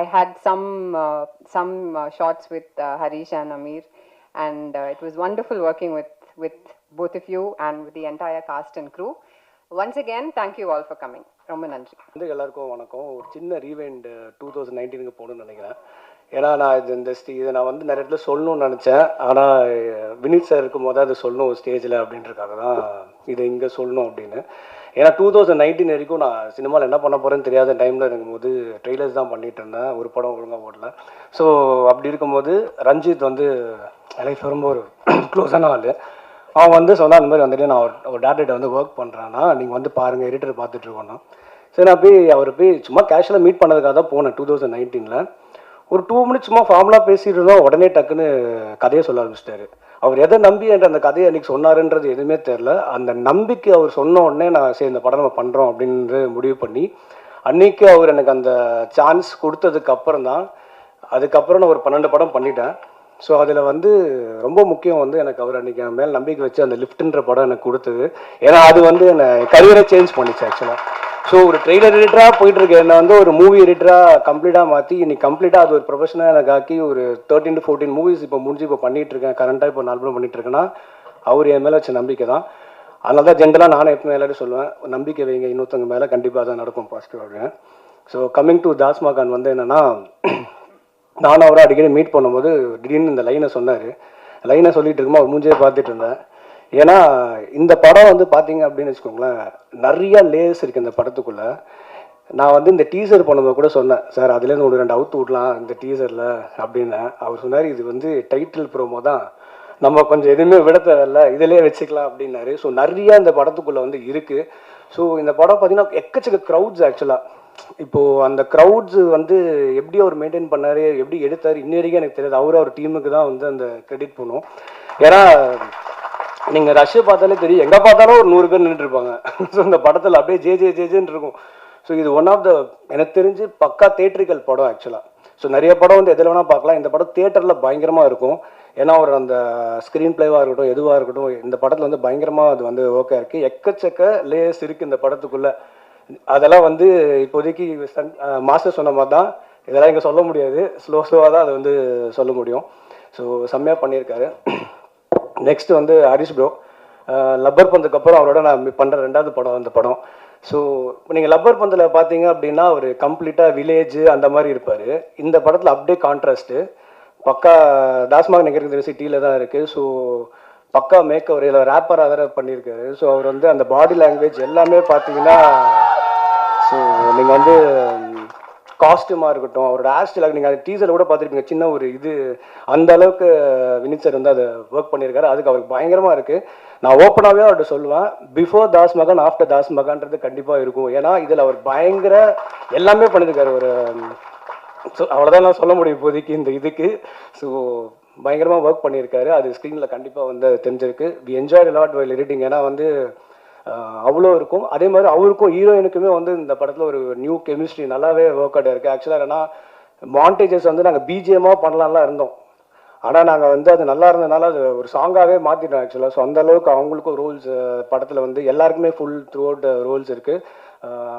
I had some shots with Harish and Amir, and it was wonderful working with both of you and with the entire cast and crew. Once again, thank you all for coming. ரொம்ப நன்றி. எல்லாருக்கும் வணக்கம். ஒரு சின்ன rewind 2019க்கு போகணும்னு நினைக்கிறேன். ஏன்னா நான் இதை நான் வந்து நிறைய இடத்துல சொல்லணும்னு நினச்சேன். ஆனால் வினித் சார் இருக்கும் போது அது சொல்லணும் ஒரு ஸ்டேஜில் அப்படின்றக்காக தான் இதை இங்கே சொல்லணும் அப்படின்னு. ஏன்னா 2019 வரைக்கும் நான் சினிமாவில் என்ன பண்ண போகிறேன்னு தெரியாத டைமில் இருக்கும்போது ட்ரெய்லர்ஸ் தான் பண்ணிகிட்டு இருந்தேன். ஒரு படம் ஒழுங்காக ஓடல. ஸோ அப்படி இருக்கும்போது ரஞ்சித் வந்து லைஃப் ரொம்ப ஒரு க்ளோஸான ஆள். அவன் வந்து சொன்னால் அந்த மாதிரி வந்துட்டு நான் ஒரு டேரக்டர்கிட்ட வந்து ஒர்க் பண்ணுறேன்னா நீங்கள் வந்து பாருங்கள், எடிட்டர் பார்த்துட்ருக்கோன்னா. சரி, நான் போய் சும்மா கேஷுவலாக மீட் பண்ணதுக்காக தான் போனேன் 2019. ஒரு 2 மினிட்ஸ் சும்மா ஃபார்முலாக பேசிட்டு இருந்தோம். உடனே டக்குன்னு கதையை சொல்ல ஆரம்பிச்சிட்டாரு. அவர் எதை நம்பி என்ற அந்த கதையை அன்றைக்கி சொன்னாருன்றது எதுவுமே தெரில. அந்த நம்பிக்கை அவர் சொன்ன உடனே நான் சரி இந்த படம் நம்ம பண்ணுறோம் அப்படின்ற முடிவு பண்ணி அன்றைக்கி அவர் எனக்கு அந்த சான்ஸ் கொடுத்ததுக்கப்புறம் தான் அதுக்கப்புறம் நான் ஒரு 12 படம் பண்ணிட்டேன். ஸோ அதில் வந்து ரொம்ப முக்கியம் வந்து எனக்கு அவர் அன்றைக்கி என் மேல் நம்பிக்கை வச்சு அந்த லிஃப்ட்டுன்ற படம் எனக்கு கொடுத்தது. ஏன்னா அது வந்து என்னை கரியரை சேஞ்ச் பண்ணிச்சு ஆக்சுவலாக. ஸோ ஒரு ட்ரெய்லர் எடிட்டராக போயிட்டுருக்கு என்னை வந்து ஒரு மூவி எடிட்டராக கம்ப்ளீட்டாக மாற்றி இன்னைக்கு கம்ப்ளீட்டாக அது ஒரு ப்ரொஃபஷனாக எனக்கு ஆக்கி ஒரு 13 to 14 மூவிஸ் இப்போ முடிஞ்சு இப்போ பண்ணிகிட்ருக்கேன். கரண்ட்டாக இப்போ 4 படம் பண்ணிகிட்ருக்கேன்னா அவர் என் மேலே வச்ச நம்பிக்கை தான். அதனால தான் ஜென்ரலாக நானும் எப்பவுமே எல்லாரும் சொல்லுவேன், நம்பிக்கை வைங்க, இன்னொருத்தவங்க மேலே கண்டிப்பாக தான் நடக்கும் பாசிட்டிவ் அப்படின்னு. ஸோ கம்மிங் டு தாஸ்மா கான் வந்து என்னென்னா, நானும் அவரை அடிக்கடி மீட் பண்ணும்போது திடீர்னு இந்த லைனை சொன்னார். லைனை சொல்லிட்டு இருக்கும்போது அவர் மூஞ்சியே பார்த்துட்டு இருந்தேன். ஏன்னா இந்த படம் வந்து பார்த்தீங்க அப்படின்னு வச்சுக்கோங்களேன், நிறையா லேயர்ஸ் இருக்குது இந்த படத்துக்குள்ளே. நான் வந்து இந்த டீசர் பண்ணும்போது கூட சொன்னேன், சார் அதுலேருந்து ஒரு 2 அவுத்து விடலாம் இந்த டீசரில் அப்படின்னு. அவர் சொன்னார், இது வந்து டைட்டில் ப்ரோமோ தான், நம்ம கொஞ்சம் எதுவுமே விட தேவையில்ல, இதிலே வச்சுக்கலாம் அப்படின்னாரு. ஸோ நிறையா இந்த படத்துக்குள்ளே வந்து இருக்குது. ஸோ இந்த படம் பார்த்தீங்கன்னா எக்கச்சக்க க்ரௌட்ஸ் ஆக்சுவலாக. இப்போது அந்த க்ரௌட்ஸ் வந்து எப்படி அவர் மெயின்டைன் பண்ணார், எப்படி எடுத்தார், இன்ன வரைக்கும் எனக்கு தெரியாது. அவர் டீமுக்கு தான் வந்து அந்த கிரெடிட் பண்ணும். ஏன்னா நீங்கள் ரஷ்யை பார்த்தாலே தெரியும், எங்கே பார்த்தாலும் ஒரு 100 பேர் நின்றுருப்பாங்க. ஸோ இந்த படத்தில் அப்படியே ஜேன்னு இருக்கும். ஸோ இது ஒன் ஆஃப் த எனக்கு தெரிஞ்சு பக்கா தேட்டரிக்கல் படம் ஆக்சுவலாக. ஸோ நிறைய படம் வந்து எதில் வேணால் பார்க்கலாம், இந்த படம் தேட்டரில் பயங்கரமாக இருக்கும். ஏன்னா ஒரு அந்த ஸ்க்ரீன் பிளேவாக இருக்கட்டும் எதுவாக இருக்கட்டும், இந்த படத்தில் வந்து பயங்கரமாக அது வந்து ஓகே இருக்குது. எக்கச்சக்க லேயர்ஸ் இருக்குது இந்த படத்துக்குள்ளே. அதெல்லாம் வந்து இப்போதைக்கு மாஸ்டர் சொன்ன மாதிரி தான், இதெல்லாம் இங்கே சொல்ல முடியாது, ஸ்லோவாக தான் அதை வந்து சொல்ல முடியும். ஸோ செம்மையாக பண்ணியிருக்காரு. நெக்ஸ்ட் வந்து ஹரிஷ் ப்ரோ, லப்பர் பந்துக்கு அப்புறம் அவரோட நான் பண்ணுற 2வது படம் அந்த படம். ஸோ இப்போ நீங்கள் லப்பர் பந்தில் பார்த்தீங்க அப்படின்னா அவர் கம்ப்ளீட்டாக வில்லேஜ் அந்த மாதிரி இருப்பார். இந்த படத்தில் அப்படியே கான்ட்ராஸ்ட்டு பக்கா தாஸ்மாக நிகழ்கிற சிட்டியில் தான் இருக்குது. ஸோ பக்கா மேக்கவர் இல்லை ரேப்பராக வேறு பண்ணியிருக்காரு. ஸோ அவர் வந்து அந்த பாடி லாங்குவேஜ் எல்லாமே பார்த்தீங்கன்னா, ஸோ நீங்கள் வந்து காஸ்டியூமாக இருக்கட்டும், அவரோட ஹேர் ஸ்டைலாக நீங்கள் அது டீசரில் கூட பார்த்துருப்பீங்க, சின்ன ஒரு இது அந்த அளவுக்கு வினித் சார் வந்து அதை ஒர்க் பண்ணியிருக்காரு. அதுக்கு அவருக்கு பயங்கரமாக இருக்குது. நான் ஓப்பனாகவே அவர்கிட்ட சொல்லுவேன், பிஃபோர் தாஸ் மகன் ஆஃப்டர் தாஸ் மகான்றது கண்டிப்பாக இருக்கும். ஏன்னா இதில் அவர் பயங்கர எல்லாமே பண்ணியிருக்காரு. ஒரு ஸோ அவ்வளோதான் நான் சொல்ல முடியும் இப்போதைக்கு இந்த இதுக்கு. ஸோ பயங்கரமாக ஒர்க் பண்ணியிருக்காரு. அது ஸ்க்ரீனில் கண்டிப்பாக வந்து தெரிஞ்சிருக்கு. We enjoy lot while editing. ஏன்னா வந்து அவ்வளோ இருக்கும். அதே மாதிரி அவருக்கும் ஹீரோயினுக்குமே வந்து இந்த படத்தில் ஒரு நியூ கெமிஸ்ட்ரி நல்லாவே ஒர்க் அவுட் இருக்குது. ஆக்சுவலாக ஏன்னா மாண்டேஜஸ் வந்து நாங்கள் பிஜிஎம்மாக பண்ணலாம்லாம் இருந்தோம். ஆனால் நாங்கள் வந்து அது நல்லா இருந்ததுனால அது ஒரு சாங்காகவே மாற்றிட்டோம் ஆக்சுவலாக. ஸோ அந்த அளவுக்கு அவங்களுக்கும் ரோல்ஸ் படத்தில் வந்து எல்லாருக்குமே ஃபுல் த்ரூ அவுட் ரோல்ஸ் இருக்குது.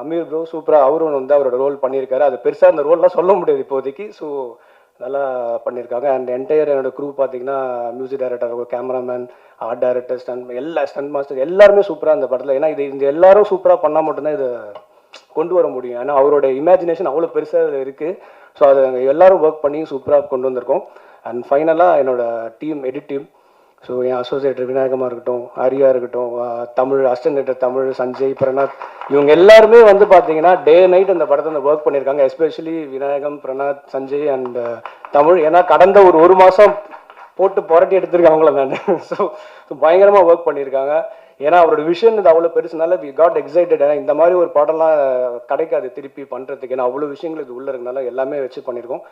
அமீர் ப்ரோ சூப்பராக அவரும் வந்து அவரோட ரோல் பண்ணியிருக்காரு. அது பெருசாக அந்த ரோல்லாம் சொல்ல முடியாது இப்போதைக்கு. ஸோ நல்லா பண்ணியிருக்காங்க. அண்ட் என்டையர் என்னோட க்ரூ பார்த்தீங்கன்னா music director, cameraman, art director, stunt master எல்லாருமே சூப்பராக அந்த படத்தில். ஏன்னா இது இந்த எல்லாரும் சூப்பராக பண்ணால் மட்டும்தான் இதை கொண்டு வர முடியும். ஏன்னா அவரோட இமேஜினேஷன் அவ்வளோ பெருசாக இருக்குது. ஸோ அதை எல்லாரும் ஒர்க் பண்ணி சூப்பராக கொண்டு வந்திருக்கோம். அண்ட் ஃபைனலாக என்னோட டீம், எடிட் டீம், ஸோ என் அசோசியேட்டர் விநாயகமாக இருக்கட்டும், ஆரியா இருக்கட்டும், தமிழ் அசிஸ்டன்ட் தமிழ், சஞ்சய், பிரணாத், இவங்க எல்லாருமே வந்து பார்த்தீங்கன்னா டே நைட் அந்த படத்தை வந்து ஒர்க் பண்ணியிருக்காங்க. Especially Vinayagam, Pranath, Sanjay and Tamil. ஏன்னா கடந்த ஒரு மாதம் போட்டு புரட்டி எடுத்திருக்காங்களே நான். ஸோ பயங்கரமாக ஒர்க் பண்ணியிருக்காங்க. ஏன்னா அவரோட விஷன் இது அவ்வளோ பெருசுனால வி காட் எக்ஸைட்டட். ஏன்னா இந்த மாதிரி ஒரு படம்லாம் கிடைக்காது திருப்பி பண்ணுறதுக்கு. ஏன்னா அவ்வளோ விஷயங்கள் இது உள்ளே இருக்கனால எல்லாமே வச்சு பண்ணியிருக்கோம்.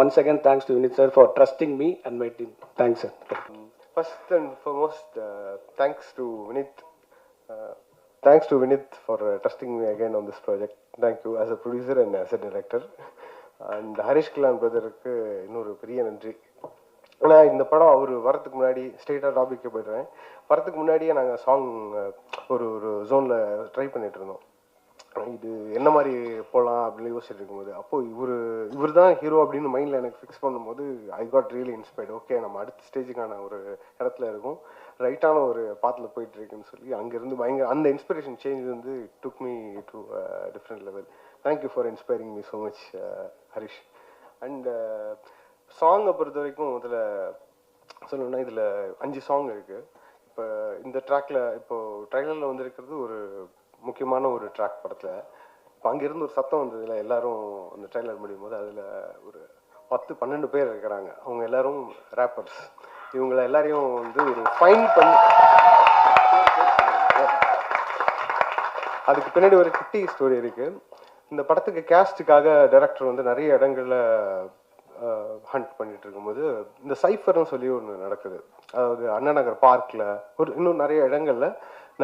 Once again thanks to Vineeth sir for trusting me and my team. Thanks sir. First and foremost, thanks to Vinith. Thanks to Vinith for trusting me again on this project. Thank you as a producer and as a director. And Harish Kalan brother-க்கு இன்னொரு பெரிய நன்றி. ஆனால் இந்த படம் அவர் வரத்துக்கு முன்னாடி ஸ்ட்ரெயிட்டாக டாபிக்கே போய்டுறேன். வரத்துக்கு முன்னாடியே நாங்கள் சாங் ஒரு ஜோனில் ட்ரை பண்ணிட்டு இருந்தோம். இது என்ன மாதிரி போகலாம் அப்படின்னு யோசிச்சுட்டு இருக்கும்போது அப்போது இவர் தான் ஹீரோ அப்படின்னு மைண்டில் எனக்கு ஃபிக்ஸ் பண்ணும்போது I got really inspired. Okay, நம்ம அடுத்த ஸ்டேஜுக்கான ஒரு இடத்துல இருக்கும், ரைட்டான ஒரு பாத்தில் போயிட்டுருக்குன்னு சொல்லி அங்கேருந்து பயங்கர அந்த இன்ஸ்பிரேஷன் சேஞ்ச் வந்து took me to different level. Thank you for inspiring me so much Harish. And சாங்கை பொறுத்த வரைக்கும் இதில் சொல்லணும்னா இதில் 5 சாங் இருக்குது. இப்போ இந்த ட்ராக்ல இப்போது ட்ரைலரில் வந்துருக்கிறது ஒரு முக்கியமான ஒரு ட்ராக் படத்தில். இப்போ அங்கேருந்து ஒரு சத்தம் வந்ததில் எல்லாரும் அந்த ட்ரைலர் முடியும் போது அதில் ஒரு 10-12 பேர் இருக்கிறாங்க. அவங்க எல்லாரும் ரேப்பர்ஸ். இவங்களை எல்லாரையும் வந்து ஒரு ஃபைன் பண்ணி அதுக்கு பின்னாடி ஒரு குட்டி ஸ்டோரி இருக்குது. இந்த படத்துக்கு கேஸ்ட்டுக்காக டைரக்டர் வந்து நிறைய இடங்களில் ஹண்ட் பண்ணிட்டு இருக்கும்போது இந்த சைஃபர்னு சொல்லி ஒன்று நடக்குது. அதாவது அண்ணா நகர் பார்க்கில் இன்னும் நிறைய இடங்களில்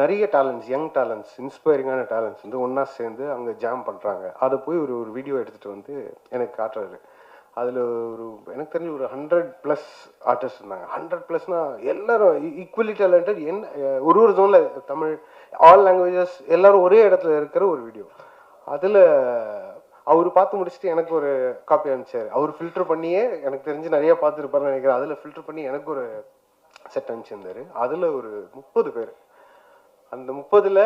நிறைய டேலண்ட்ஸ், யங் டேலண்ட்ஸ், இன்ஸ்பைரிங்கான டேலண்ட்ஸ் வந்து ஒன்றா சேர்ந்து அங்கே ஜாம் பண்ணுறாங்க. அதை போய் ஒரு வீடியோ எடுத்துகிட்டு வந்து எனக்கு காட்டுறாரு. அதில் எனக்கு தெரிஞ்சு ஒரு 100+ ஆர்டிஸ்ட் இருந்தாங்க. 100+னா எல்லாரும் ஈக்குவலி டேலண்டட். ஒரு ஜோனில் தமிழ், ஆல் லாங்குவேஜஸ் எல்லாரும் ஒரே இடத்துல இருக்கிற ஒரு வீடியோ. அதில் அவர் பார்த்து முடிச்சுட்டு எனக்கு ஒரு காப்பி அனுப்பிச்சார். அவர் ஃபில்டர் பண்ணியே எனக்கு தெரிஞ்சு நிறைய பார்த்துருப்பாருன்னு நினைக்கிறேன். அதில் ஃபில்டர் பண்ணி எனக்கு ஒரு செட் அனுப்பிச்சிருந்தார். அதில் ஒரு 30 பேர். அந்த 30ல்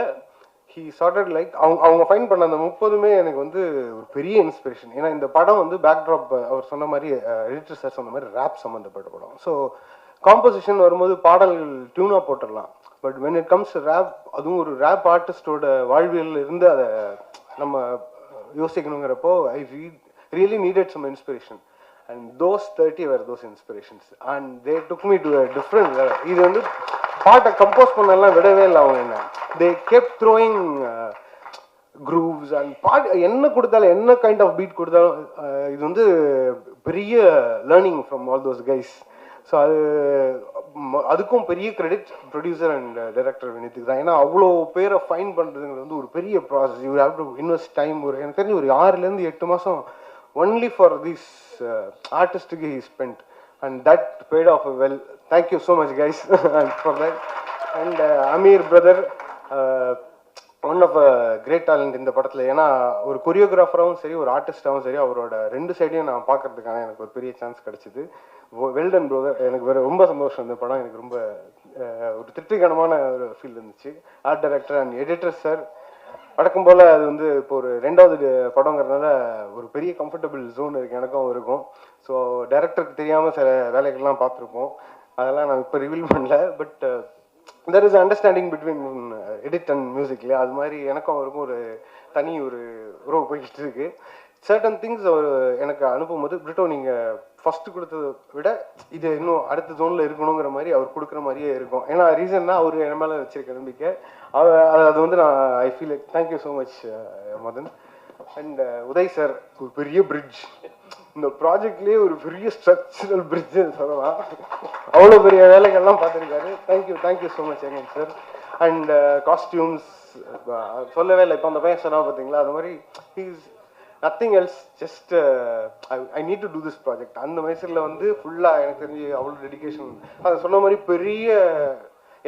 ஹீ சார்டட் லைக் அவங்க ஃபைன் பண்ண அந்த 30மே எனக்கு வந்து ஒரு பெரிய இன்ஸ்பிரேஷன். ஏன்னா இந்த படம் வந்து பேக்ட்ராப் அவர் சொன்ன மாதிரி, எடிட்டர் சார் சொன்ன மாதிரி ரேப் சம்மந்தப்பட்ட படம். ஸோ காம்போசிஷன் வரும்போது பாடல்கள் டியூனாக போட்டுடலாம். But when it comes rap, அதுவும் ஒரு ரேப் ஆர்டிஸ்டோட வாழ்வியல் இருந்து அதை நம்ம யோசிக்கணுங்கிறப்போ I really needed some inspiration. And those 30 were those inspirations and they took me to a different level. இது வந்து பாட்டை கம்போஸ் பண்ணலாம் விடவே இல்லை அவங்க. என்ன they kept throwing grooves and பாட்டு என்ன கொடுத்தாலும், என்ன கைண்ட் ஆஃப் பீட் கொடுத்தாலும் இது வந்து பெரிய learning from all those guys. So அதுக்கும் பெரிய கிரெடிட் ப்ரொடியூசர் அண்ட் டைரக்டர் வினித்துக்கு தான். ஏன்னா அவ்வளோ பேரை ஃபைன் பண்ணுறதுங்கிறது வந்து ஒரு பெரிய process. You have to invest time. எனக்கு தெரிஞ்சு ஒரு 6-8 மாதம் ஒன்லி ஃபார் திஸ் ஆர்டிஸ்டுக்கு he spend and that paid off well. Thank you so much guys for that. And Amir brother, one of a great talent இந்த படத்தில். ஏன்னா ஒரு கொரியோகிராஃபராகவும் சரி, ஒரு ஆர்டிஸ்டாகவும் சரி, அவரோட 2 சைடையும் நான் பார்க்கறதுக்கான எனக்கு ஒரு பெரிய சான்ஸ் கிடச்சிது. வெல்டன் ப்ரோதர். எனக்கு ரொம்ப சந்தோஷம். இந்த படம் எனக்கு ரொம்ப ஒரு திருப்திகரமான ஒரு ஃபீல் இருந்துச்சு. Art director and editor sir வழக்கம் போல் அது வந்து இப்போ ஒரு 2வது படங்கிறதுனால ஒரு பெரிய கம்ஃபர்டபுள் ஜோன் இருக்குது எனக்கும் இருக்கும். ஸோ டைரக்டருக்கு தெரியாமல் சில வேலைகள்லாம் பார்த்துருப்போம். அதெல்லாம் நான் இப்போ ரிவீல் பண்ணல. But there is understanding between edit and மியூசிக்ல. அது மாதிரி எனக்கும் அவருக்கும் ஒரு தனி ஒரு உறவு போய்கிட்டு இருக்கு. சர்டன் திங்ஸ் அவர் எனக்கு அனுப்பும்போது, பிரிட்டோ நீங்கள் ஃபஸ்ட்டு கொடுத்ததை விட இது இன்னும் அடுத்த ஜோனில் இருக்கணுங்கிற மாதிரி அவர் கொடுக்குற மாதிரியே இருக்கும். ஏன்னா ரீசன்னா அவர் என் மேலே வச்சிருக்க நம்பிக்கை. அது வந்து நான் I feel like thank you so much Madhan. And Uday sir ஒரு பெரிய பிரிட்ஜ், இந்த ப்ராஜெக்ட்லேயே ஒரு பெரிய ஸ்ட்ரக்சரல் பிரிட்ஜ் சொல்லலாம். அவ்வளோ பெரிய வேலைகள்லாம் பார்த்துருக்காரு. Thank you so much again sir. And costumes சொல்லவே இல்லை. இப்போ அந்த பையன் சொன்னா பார்த்தீங்களா, அது மாதிரி he's nothing else, just I need to do this project. அந்த மைசூரில் வந்து ஃபுல்லாக எனக்கு தெரிஞ்சு அவ்வளோ டெடிக்கேஷன். அதை சொன்ன மாதிரி பெரிய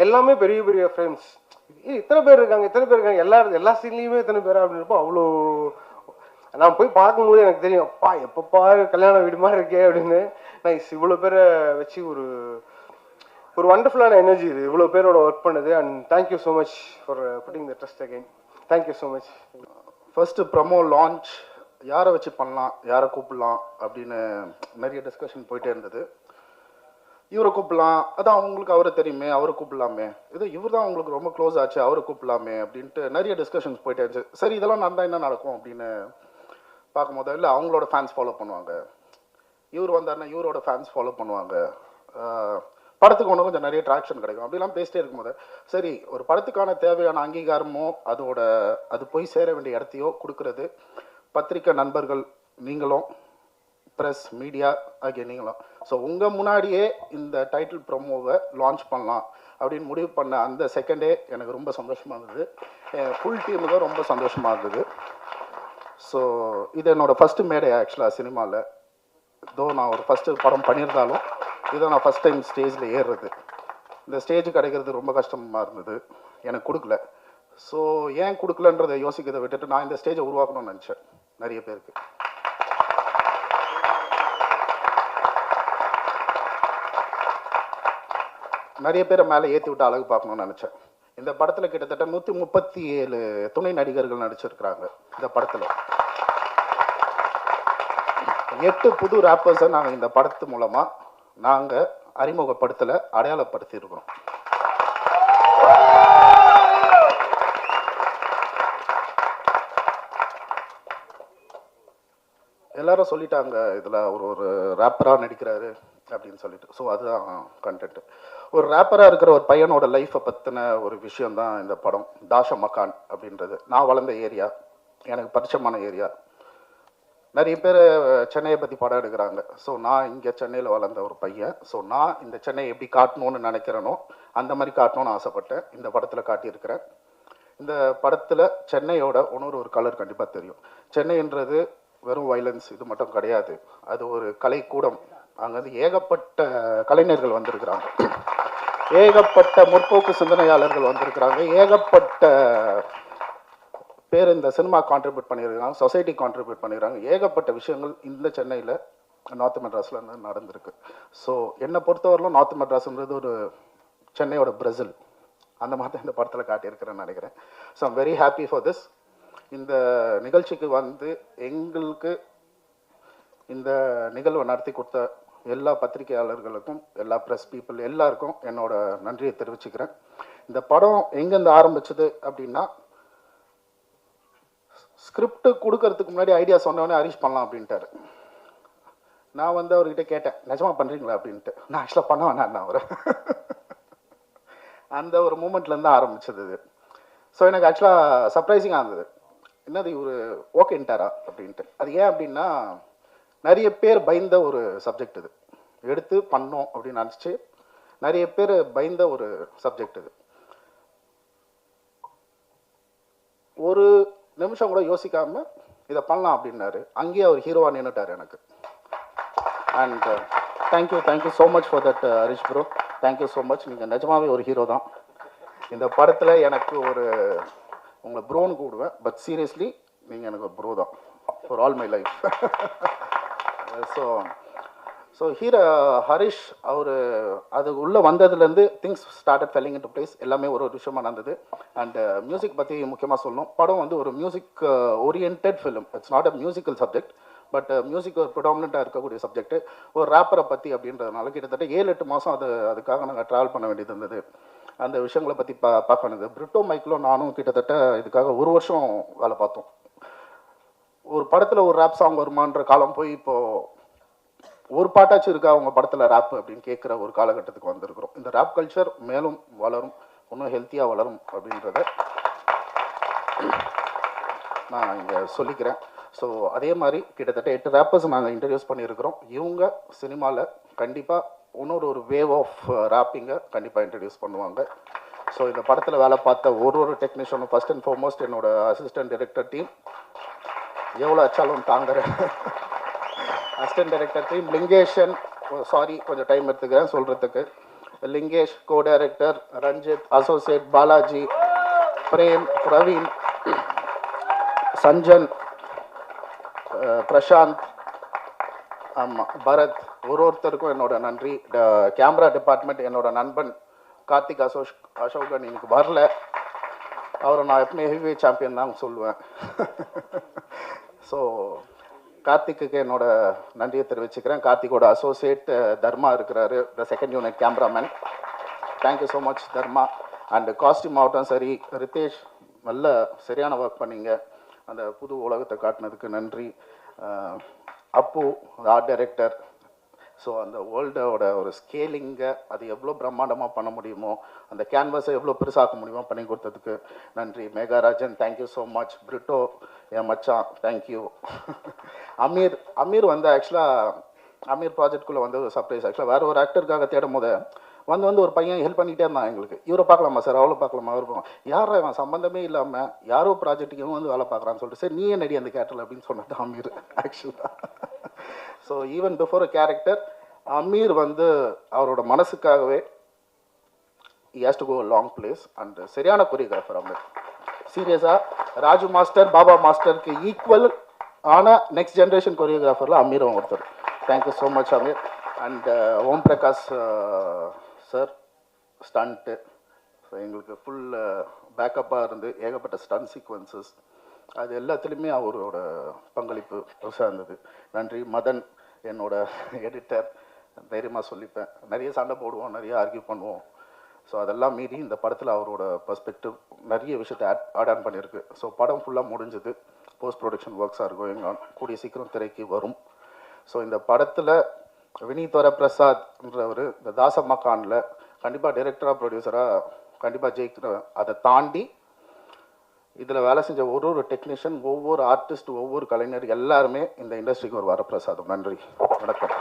எல்லாமே பெரிய பெரிய ஃப்ரெண்ட்ஸ். இத்தனை பேர் இருக்காங்க எல்லா சீன்லேயுமே இத்தனை பேரா அப்படின்றப்போ அவ்வளோ நான் போய் பார்க்கும்போது எனக்கு தெரியும், அப்பா எப்போ பாரு கல்யாண வீடு மாதிரி இருக்கே அப்படின்னு. நைஸ், இவ்வளோ பேரை வச்சு ஒரு வண்டர்ஃபுல்லான எனர்ஜி இது, இவ்வளோ பேரோட ஒர்க் பண்ணுது. And thank you so much for pudding the trust again. Thank you so much. First promo launch யாரை வச்சு பண்ணலாம், யாரை கூப்பிடலாம் அப்படின்னு நிறைய டிஸ்கஷன் போயிட்டே இருந்தது. இவரை கூப்பிடலாம், அதான் அவங்களுக்கு அவரை தெரியுமே, அவரை கூப்பிடலாமே, இவர் தான் அவங்களுக்கு ரொம்ப க்ளோஸ் ஆச்சு, அவரை கூப்பிடலாமே அப்படின்ட்டு நிறைய டிஸ்கஷன்ஸ் போயிட்டே இருந்துச்சு. சரி இதெல்லாம் நடந்தால் என்ன நடக்கும் அப்படின்னு பார்க்கும்போது, இல்லை அவங்களோட ஃபேன்ஸ் ஃபாலோ பண்ணுவாங்க, இவர் வந்தாருன்னா இவரோட ஃபேன்ஸ் ஃபாலோ பண்ணுவாங்க, படத்துக்கு ஒன்று கொஞ்சம் நிறைய ட்ராக்ஷன் கிடைக்கும் அப்படிலாம் பேசிட்டே இருக்கும்போது, சரி ஒரு படத்துக்கான தேவையான அங்கீகாரமோ அது போய் சேர வேண்டிய இடத்தையோ கொடுக்கறது பத்திரிக்கை நண்பர்கள் நீங்களும், ப்ரெஸ் மீடியா ஆகிய நீங்களும். ஸோ உங்கள் முன்னாடியே இந்த டைட்டில் ப்ரொமோவை லான்ச் பண்ணலாம் அப்படின்னு முடிவு பண்ண அந்த செகண்டே எனக்கு ரொம்ப சந்தோஷமாக இருந்தது. ஃபுல் டீமுக்கும் ரொம்ப சந்தோஷமாக இருந்தது. ஸோ இது என்னோடய ஃபஸ்ட்டு மேடை ஆக்சுவலாக சினிமாவில். நான் ஒரு ஃபஸ்ட்டு படம் பண்ணியிருந்தாலும் இதை நான் ஃபஸ்ட் டைம் ஸ்டேஜில் ஏறுறது. இந்த ஸ்டேஜ் கிடைக்கிறது ரொம்ப கஷ்டமாக இருந்தது, எனக்கு கொடுக்கல. ஸோ ஏன் கொடுக்கலன்றதை யோசிக்கிறதை விட்டுட்டு நான் இந்த ஸ்டேஜை உருவாக்கணும்னு நினச்சேன். நிறைய பேருக்கு நிறைய பேரை மேலே ஏற்றி விட்டு அழகு பார்க்கணும்னு நினச்சேன். இந்த படத்தில் கிட்டத்தட்ட 137 துணை நடிகர்கள் நடிச்சிருக்கிறாங்க. இந்த படத்தில் 8 புது ரேப்பர்ஸை நாங்கள் இந்த படத்து மூலமாக நாங்கள் அறிமுகப்படுத்தலை, அடையாளப்படுத்தியிருக்கிறோம். எல்லாரும் சொல்லிட்டாங்க இதில் ஒரு ரேப்பராக நடிக்கிறாரு அப்படின்னு சொல்லிட்டு. ஸோ அதுதான் கண்டென்ட். ஒரு ரேப்பராக இருக்கிற ஒரு பையனோட லைஃப்பை பற்றின ஒரு விஷயந்தான் இந்த படம். தாஷா மக்கான் அப்படின்றது நான் வளர்ந்த ஏரியா, எனக்கு பரிச்சயமான ஏரியா. நிறைய பேர் சென்னையை பற்றி படம் எடுக்கிறாங்க. ஸோ நான் இங்கே சென்னையில் வளர்ந்த ஒரு பையன். ஸோ நான் இந்த சென்னையை எப்படி காட்டணும்னு நினைக்கிறேனோ அந்த மாதிரி காட்டணும்னு ஆசைப்பட்டேன். இந்த படத்தில் காட்டியிருக்கிறேன். இந்த படத்தில் சென்னையோட ஒரு கலர் கண்டிப்பாக தெரியும். சென்னைன்றது வெறும் வைலன்ஸ் இது மட்டும் கிடையாது, அது ஒரு கலைக்கூடம். அங்கே வந்து ஏகப்பட்ட கலைஞர்கள் வந்திருக்கிறாங்க, ஏகப்பட்ட முற்போக்கு சிந்தனையாளர்கள் வந்திருக்கிறாங்க, ஏகப்பட்ட பேர் இந்த சினிமா கான்ட்ரிபியூட் பண்ணியிருக்காங்க, சொசைட்டி கான்ட்ரிபியூட் பண்ணியிருக்காங்க. ஏகப்பட்ட விஷயங்கள் இந்த சென்னையில் நார்த் மெட்ராஸில் நடந்திருக்கு. ஸோ என்னை பொறுத்தவரையிலும் நார்த் மெட்ராஸ்ன்றது ஒரு சென்னையோட பிரேசில், அந்த மாதிரி தான் இந்த படத்தில் காட்டியிருக்கிறேன்னு நினைக்கிறேன். So I'm very happy for this. இந்த நிகழ்ச்சிக்கு வந்து எங்களுக்கு இந்த நிகழ்வை நடத்தி கொடுத்த எல்லா பத்திரிகையாளர்களுக்கும், எல்லா ப்ரெஸ் பீப்புள் எல்லாருக்கும் என்னோட நன்றியை தெரிவிச்சுக்கிறேன். இந்த படம் எங்கேருந்து ஆரம்பிச்சது அப்படின்னா, ஸ்கிரிப்ட் கொடுக்கறதுக்கு முன்னாடி ஐடியா சொன்னோடனே ஹரிஷ் பண்ணலாம் அப்படின்ட்டாரு. நான் வந்து அவர்கிட்ட கேட்டேன், நிஜமா பண்ணுறீங்களா அப்படின்ட்டு. நான் ஆக்சுவலாக பண்ண வேணாம் அவர் அந்த ஒரு மூமெண்ட்லேருந்து ஆரம்பிச்சது இது. ஸோ எனக்கு ஆக்சுவலாக சர்ப்ரைசிங்காக இருந்தது, என்னது இவர் ஓகேன்ட்டாரா அப்படின்ட்டு. அது ஏன் அப்படின்னா, நிறைய பேர் பயந்த ஒரு சப்ஜெக்ட் இது, எடுத்து பண்ணோம் அப்படின்னு நினச்சி நிறைய பேர் பயந்த ஒரு சப்ஜெக்ட் இது. ஒரு நிமிஷம் கூட யோசிக்காம இதை பண்ணலாம் அப்படின்னாரு. அங்கேயே அவர் ஹீரோவாக நின்றுட்டார் எனக்கு. And thank you so much for that Harish bro, thank you so much. நீங்கள் நிஜமாவே ஒரு ஹீரோ தான். இந்த படத்தில் எனக்கு உங்களை ப்ரோன்னு கூடுவேன், பட் சீரியஸ்லி நீங்கள் எனக்கு ஒரு ப்ரோ தான் for all my life. So Harish அவர் அது உள்ளே வந்ததுலேருந்து things started falling into place. எல்லாமே ஒரு விஷயமா நடந்தது. அண்ட் மியூசிக் பற்றி முக்கியமாக சொல்லணும். படம் வந்து ஒரு music orient film. It's not a musical subject, but music ஒரு ப்ரிடாமினண்ட்டாக இருக்கக்கூடிய சப்ஜெக்ட். ஒரு ரேப்பரை பற்றி அப்படின்றதுனால கிட்டத்தட்ட 7-8 மாதம் அதுக்காக நாங்கள் ட்ராவல் பண்ண வேண்டியது இருந்தது. அந்த விஷயங்களை பற்றி பார்க்க வேண்டியது. பிரிட்டோ மைக்கிலும் நானும் கிட்டத்தட்ட இதுக்காக 1 வருஷம் வேலை பார்த்தோம். ஒரு படத்தில் ஒரு ரேப் சாங் வருமான்ற காலம் போய் இப்போது ஒரு பாட்டாச்சும் இருக்கா அவங்க படத்தில் ரேப் அப்படின்னு கேட்குற ஒரு காலகட்டத்துக்கு வந்திருக்கிறோம். இந்த ரேப் கல்ச்சர் மேலும் வளரும், இன்னும் ஹெல்த்தியாக வளரும் அப்படின்றத நான் இங்கே சொல்லிக்கிறேன். ஸோ அதே மாதிரி கிட்டத்தட்ட 8 ரேப்பர்ஸ் நாங்கள் இன்ட்ரடியூஸ் பண்ணியிருக்கிறோம். இவங்க சினிமாவில் கண்டிப்பாக ஒரு வேவ் ஆஃப் ரேப்பிங்கை கண்டிப்பாக இன்ட்ரடியூஸ் பண்ணுவாங்க. ஸோ இந்த படத்தில் வேலை பார்த்த ஒரு டெக்னீஷியனும் ஃபர்ஸ்ட் அண்ட் ஃபார்மோஸ்ட் என்னோட அசிஸ்டன்ட் டைரக்டர் டீம், எவ்வளோ அச்சாலும் தாங்குற assistant director team, Lingeshan, sorry கொஞ்சம் டைம் எடுத்துக்கிறேன் சொல்கிறதுக்கு. Lingesh co director, Ranjith associate, Balaji, Prem, Praveen, Sanjan, Prashanth, ஆமாம் பரத், ஒருத்தருக்கும் என்னோட நன்றி. கேமரா டிபார்ட்மெண்ட் என்னோட நண்பன் கார்த்திக் அசோகன் இன்னைக்கு வரல. அவரை நான் எப்பவுமே ஹெவி சாம்பியன் தான் சொல்லுவேன். ஸோ கார்த்திக்கு என்னோட நன்றியை தெரிவிச்சுக்கிறேன். கார்த்திகோட அசோசியேட் தர்மா இருக்கிறாரு, the second unit cameraman. Thank you so much Dharma. And costume ஆகட்டும் சரி, ரித்தேஷ் நல்ல சரியான ஒர்க் பண்ணீங்க. அந்த புது உலகத்தை காட்டினதுக்கு நன்றி. அப்பு ஆர்ட் டைரக்டர். ஸோ அந்த வேர்ல்டோட ஒரு ஸ்கேலிங்கை அது எவ்வளோ பிரம்மாண்டமாக பண்ண முடியுமோ, அந்த கேன்வாஸை எவ்வளோ பெருசாக்க முடியுமோ பண்ணி கொடுத்ததுக்கு நன்றி. மேகாராஜன் தேங்க்யூ ஸோ மச். பிரிட்டோ என் மச்சான் தேங்க்யூ. அமீர் வந்து ஆக்சுவலாக அமீர் ப்ராஜெக்ட்குள்ளே வந்து ஒரு சர்ப்ரைஸ். ஆக்சுவலாக வேறு ஒரு ஆக்டருக்காக தேடும் போது வந்து ஒரு பையன் ஹெல்ப் பண்ணிக்கிட்டே இருந்தான் எங்களுக்கு. இவரை பார்க்கலாமா சார், அவளை பார்க்கலாமா, அவர் பார்க்கலாம், யாரும் அவன் சம்மந்தமே இல்லாமல் யாரோ ப்ராஜெக்ட்டுக்கு இவன் வந்து வேலை பார்க்குறான்னு சொல்லிட்டு சரி நீயே நடி அந்த கேரக்டர் அப்படின்னு சொன்னது அமீர் ஆக்சுவலாக. So even before a character Ameer வந்து அவரோட மனசுக்காகவே he has to go a long place and சரியான கொரியோகிராஃபர் அமீர். சீரியஸாக ராஜு மாஸ்டர், பாபா மாஸ்டருக்கு ஈக்குவல் ஆன நெக்ஸ்ட் ஜென்ரேஷன் கொரியோகிராஃபரில் அமீரும் ஒருத்தர். Thank you so much Ameer. And Om Prakash sir stunt எங்களுக்கு ஃபுல் பேக்கப்பாக இருந்து ஏகப்பட்ட ஸ்டண்ட் சீக்வன்சஸ் அது எல்லாத்துலேயுமே அவரோட பங்களிப்பு பெருசாக இருந்தது. நன்றி. மதன் என்னோட எடிட்டர், தைரியமாக சொல்லிப்பேன். நிறைய சண்டை போடுவோம், நிறைய ஆர்கியூ பண்ணுவோம். ஸோ அதெல்லாம் மீறி இந்த படத்தில் அவரோட பர்ஸ்பெக்டிவ் நிறைய விஷயத்தை ஆட் ஆன் பண்ணியிருக்கு. ஸோ படம் ஃபுல்லாக முடிஞ்சது. Post production works are going on. கூடிய சீக்கிரம் திரைக்கு வரும். ஸோ இந்த படத்தில் வினீத் வரப்பிரசாத்ன்றவர் இந்த தாசம்மா கானில் கண்டிப்பாக டைரக்டராக ப்ரொடியூசராக கண்டிப்பாக ஜெயிக்கிற. அதை தாண்டி இதில் வேலை செஞ்ச ஒரு டெக்னீஷியன், ஒவ்வொரு ஆர்டிஸ்ட், ஒவ்வொரு கலைஞர் எல்லாருமே இந்த இண்டஸ்ட்ரிக்கு ஒரு வரப்பிரசாதம். நன்றி, வணக்கம்.